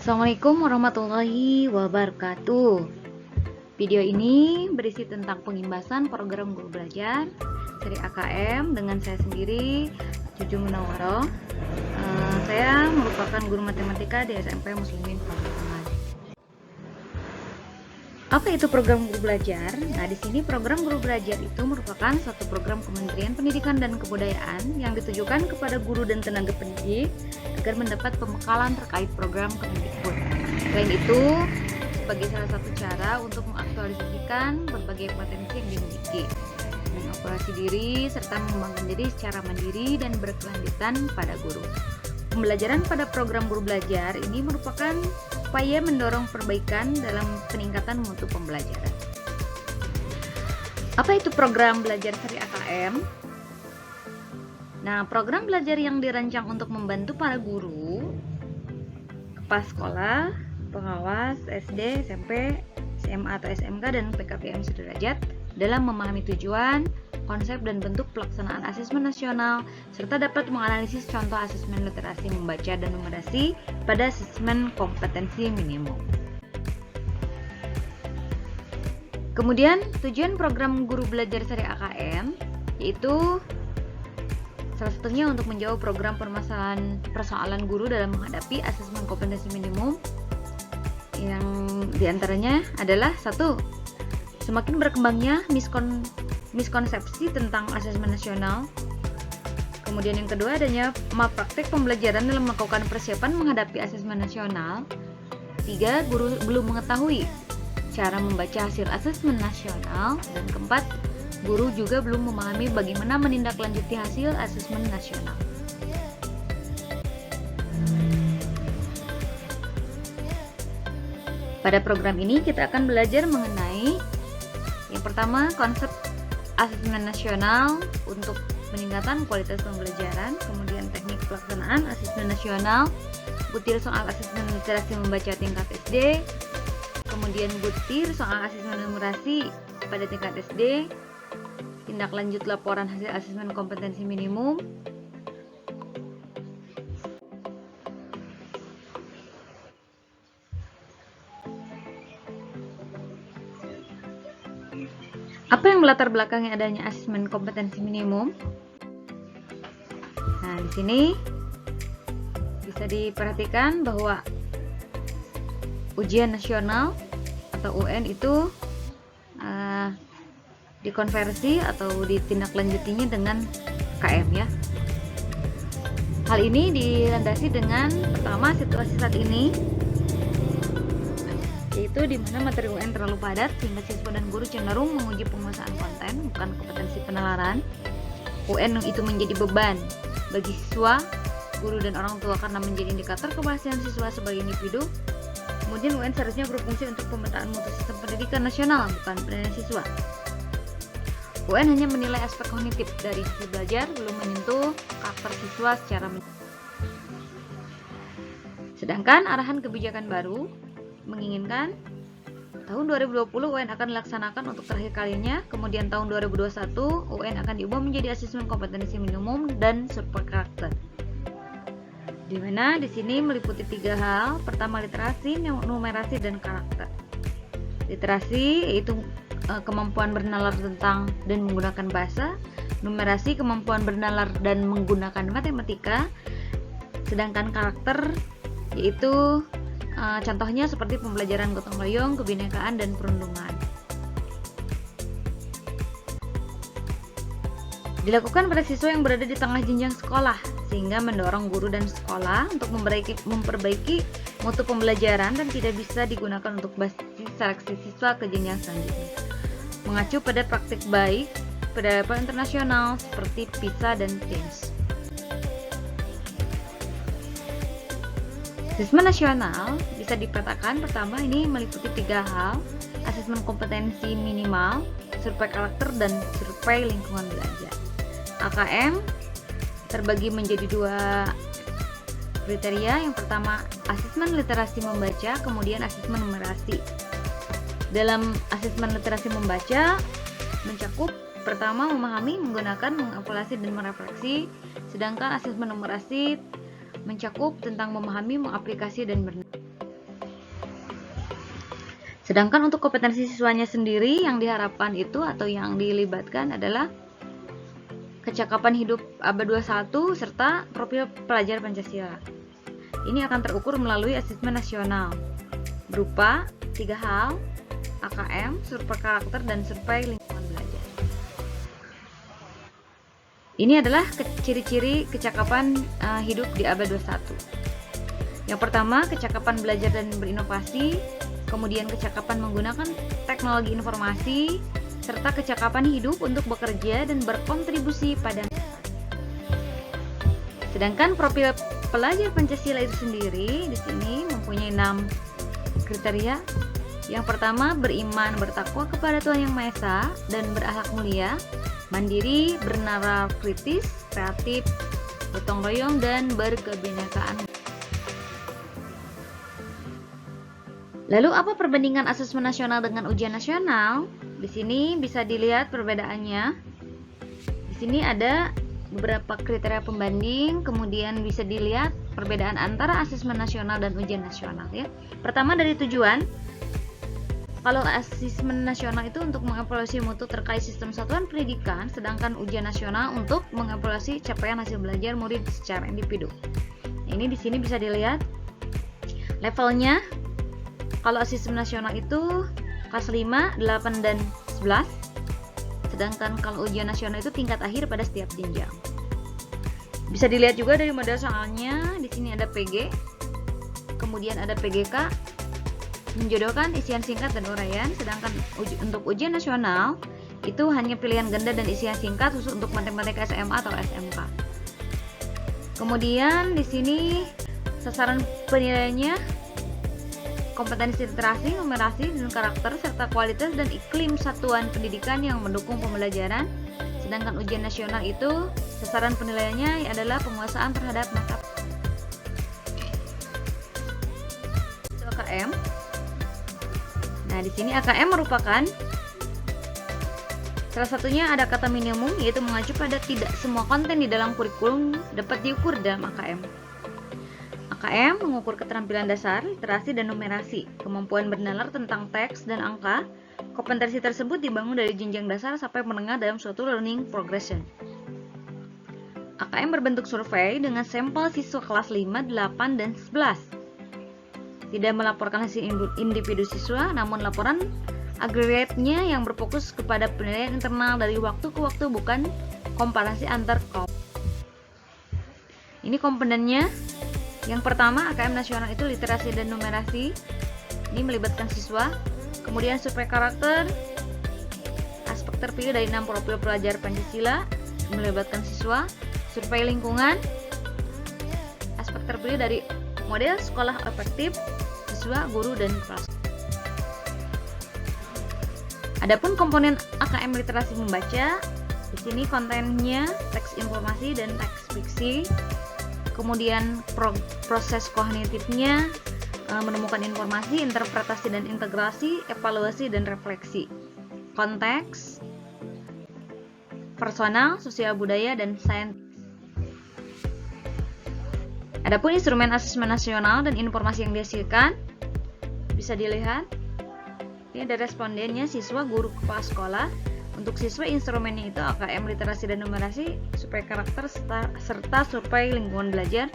Assalamualaikum warahmatullahi wabarakatuh. Video ini berisi tentang pengimbasan program guru belajar seri AKM dengan saya sendiri, Cucu Munawwaroh. Saya merupakan guru matematika di SMP Muslimin Pamulang. Apa itu program guru belajar? Nah, di sini program guru belajar itu merupakan suatu program Kementerian Pendidikan dan Kebudayaan yang ditujukan kepada guru dan tenaga pendidik agar mendapat pembekalan terkait program Kemendikbud. Selain itu, sebagai salah satu cara untuk mengaktualisasikan berbagai potensi yang dimiliki, mengoperasi diri serta mengembangkan diri secara mandiri dan berkelanjutan pada guru. Pembelajaran pada program guru belajar ini merupakan upaya mendorong perbaikan dalam peningkatan mutu pembelajaran. Apa itu program belajar seri AKM? Nah, program belajar yang dirancang untuk membantu para guru, kepala sekolah, pengawas SD, SMP, SMA atau SMK, dan PKPM sederajat dalam memahami tujuan, konsep dan bentuk pelaksanaan asesmen nasional, serta dapat menganalisis contoh asesmen literasi membaca dan numerasi pada asesmen kompetensi minimum. Kemudian, tujuan program guru belajar seri AKM yaitu salah satunya untuk menjawab program persoalan guru dalam menghadapi asesmen kompetensi minimum, yang diantaranya adalah 1. Semakin berkembangnya miskonsepsi tentang asesmen nasional. Kemudian yang kedua, adanya malpraktik pembelajaran dalam melakukan persiapan menghadapi asesmen nasional. 3. Guru belum mengetahui cara membaca hasil asesmen nasional. Dan keempat, guru juga belum memahami bagaimana menindaklanjuti hasil asesmen nasional. Pada program ini kita akan belajar mengenai yang pertama, konsep asesmen nasional untuk peningkatan kualitas pembelajaran, kemudian teknik pelaksanaan asesmen nasional, butir soal asesmen literasi membaca tingkat SD, kemudian butir soal asesmen numerasi pada tingkat SD, tindak lanjut laporan hasil asesmen kompetensi minimum, apa yang melatar belakangi adanya asesmen kompetensi minimum? Nah, di sini bisa diperhatikan bahwa ujian nasional atau UN itu dikonversi atau ditindaklanjutinya dengan KM ya. Hal ini dilandasi dengan pertama situasi saat ini, yaitu di mana materi UN terlalu padat sehingga siswa dan guru cenderung menguji penguasaan konten bukan kompetensi penalaran. UN itu menjadi beban bagi siswa, guru dan orang tua karena menjadi indikator keberhasilan siswa sebagai individu. Kemudian UN seharusnya berfungsi untuk pemetaan mutu sistem pendidikan nasional, bukan penilaian siswa. UN hanya menilai aspek kognitif dari hasil belajar, belum menyentuh karakter siswa secara Sedangkan arahan kebijakan baru menginginkan tahun 2020 UN akan dilaksanakan untuk terakhir kalinya, kemudian tahun 2021 UN akan diubah menjadi asesmen kompetensi minimum dan survei karakter. Di mana di sini meliputi 3 hal. Pertama, literasi, numerasi, dan karakter. Literasi yaitu kemampuan bernalar tentang dan menggunakan bahasa, numerasi kemampuan bernalar dan menggunakan matematika, sedangkan karakter yaitu contohnya seperti pembelajaran gotong royong, kebinekaan, dan perundungan. Dilakukan pada siswa yang berada di tengah jenjang sekolah, sehingga mendorong guru dan sekolah untuk memperbaiki mutu pembelajaran dan tidak bisa digunakan untuk basis seleksi siswa ke jenjang selanjutnya. Mengacu pada praktik baik pada level internasional seperti PISA dan TIMSS. Asesmen nasional bisa dipetakan pertama ini meliputi 3 hal, asesmen kompetensi minimal, survei karakter, dan survei lingkungan belajar. AKM terbagi menjadi 2 kriteria. Yang pertama, asesmen literasi membaca, kemudian asesmen numerasi. Dalam asesmen literasi membaca mencakup pertama memahami, menggunakan, mengevaluasi, dan merefleksi, sedangkan asesmen numerasi mencakup tentang memahami, mengaplikasi, dan Sedangkan untuk kompetensi siswanya sendiri yang diharapkan itu atau yang dilibatkan adalah kecakapan hidup abad 21 serta profil pelajar Pancasila. Ini akan terukur melalui asesmen nasional berupa 3 hal: AKM, survei karakter, dan survei lingkungan belajar. Ini adalah ciri-ciri kecakapan hidup di abad 21. Yang pertama, kecakapan belajar dan berinovasi, kemudian kecakapan menggunakan teknologi informasi, serta kecakapan hidup untuk bekerja dan berkontribusi pada masyarakat. Sedangkan profil pelajar Pancasila itu sendiri di sini mempunyai 6 kriteria. Yang pertama, beriman bertakwa kepada Tuhan Yang Maha Esa dan berakhlak mulia, mandiri, bernalar kritis, kreatif, gotong royong, dan berkebinekaan. Lalu apa perbandingan asesmen nasional dengan ujian nasional? Di sini bisa dilihat perbedaannya. Di sini ada beberapa kriteria pembanding, kemudian bisa dilihat perbedaan antara asesmen nasional dan ujian nasional ya. Pertama dari tujuan. Kalau asesmen nasional itu untuk mengevaluasi mutu terkait sistem satuan pendidikan, sedangkan ujian nasional untuk mengevaluasi capaian hasil belajar murid secara individu. Nah, ini di sini bisa dilihat levelnya. Kalau asesmen nasional itu kelas 5, 8, dan 11. Sedangkan kalau ujian nasional itu tingkat akhir pada setiap jenjang. Bisa dilihat juga dari model soalnya, di sini ada PG, kemudian ada PGK, menjodohkan isian singkat dan uraian. Sedangkan untuk ujian nasional itu hanya pilihan ganda dan isian singkat khusus untuk matematika SMA atau SMK. Kemudian di sini sasaran penilaiannya kompetensi literasi, numerasi, dan karakter, serta kualitas dan iklim satuan pendidikan yang mendukung pembelajaran. Sedangkan ujian nasional itu sasaran penilaiannya adalah penguasaan terhadap mata AKM. Nah, di sini AKM merupakan salah satunya ada kata minimum, yaitu mengacu pada tidak semua konten di dalam kurikulum dapat diukur dalam AKM. AKM mengukur keterampilan dasar, literasi, dan numerasi, kemampuan bernalar tentang teks dan angka. Kompetensi tersebut dibangun dari jenjang dasar sampai menengah dalam suatu learning progression. AKM berbentuk survei dengan sampel siswa kelas 5, 8, dan 11. Tidak melaporkan hasil individu siswa, namun laporan agregatnya yang berfokus kepada penilaian internal dari waktu ke waktu, bukan komparasi antar kaum. Ini komponennya. Yang pertama, AKM nasional itu literasi dan numerasi. Ini melibatkan siswa. Kemudian survei karakter, aspek terpilih dari 6 profil pelajar Pancasila, melibatkan siswa. Survei lingkungan, aspek terpilih dari model sekolah efektif, siswa, guru, dan kelas. Adapun komponen AKM literasi membaca, di sini kontennya teks informasi dan teks fiksi. Kemudian proses kognitifnya menemukan informasi, interpretasi dan integrasi, evaluasi dan refleksi, konteks, personal, sosial budaya, dan sains. Adapun instrumen asesmen nasional dan informasi yang dihasilkan bisa dilihat. Ini ada respondennya siswa, guru, kepala sekolah. Untuk siswa instrumennya itu AKM literasi dan numerasi, survei karakter, serta survei lingkungan belajar.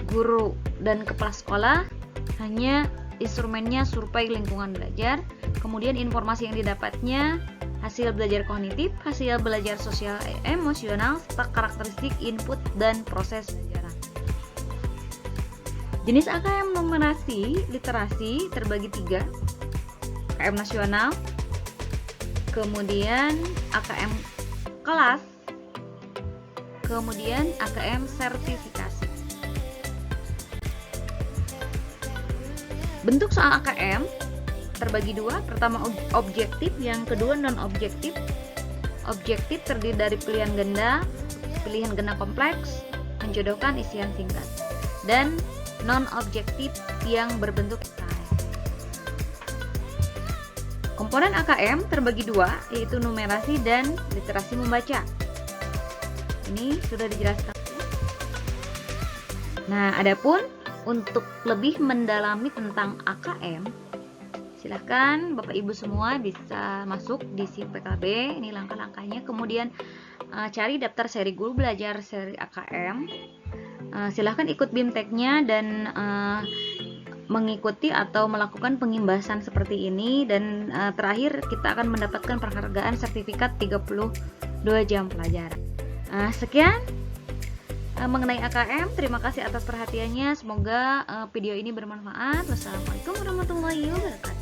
Guru dan kepala sekolah hanya instrumennya survei lingkungan belajar. Kemudian informasi yang didapatnya hasil belajar kognitif, hasil belajar sosial emosional, serta karakteristik input dan proses pelajaran. Jenis AKM numerasi literasi terbagi 3. AKM nasional, kemudian AKM kelas, kemudian AKM sertifikasi. Bentuk soal AKM terbagi 2, pertama objektif, yang kedua non-objektif. Objektif terdiri dari pilihan ganda kompleks, menjodohkan isian singkat, dan non-objektif yang berbentuk esai. Komponen AKM terbagi 2, yaitu numerasi dan literasi membaca. Ini sudah dijelaskan. Nah, adapun untuk lebih mendalami tentang AKM, Silahkan Bapak Ibu semua bisa masuk di SIM PKB, ini langkah-langkahnya. Kemudian cari daftar seri guru belajar seri AKM. Silahkan ikut BIMTEK-nya dan mengikuti atau melakukan pengimbasan seperti ini, dan terakhir kita akan mendapatkan penghargaan sertifikat 32 jam pelajaran. Sekian mengenai AKM. Terima kasih atas perhatiannya. Semoga video ini bermanfaat. Wassalamualaikum warahmatullahi wabarakatuh.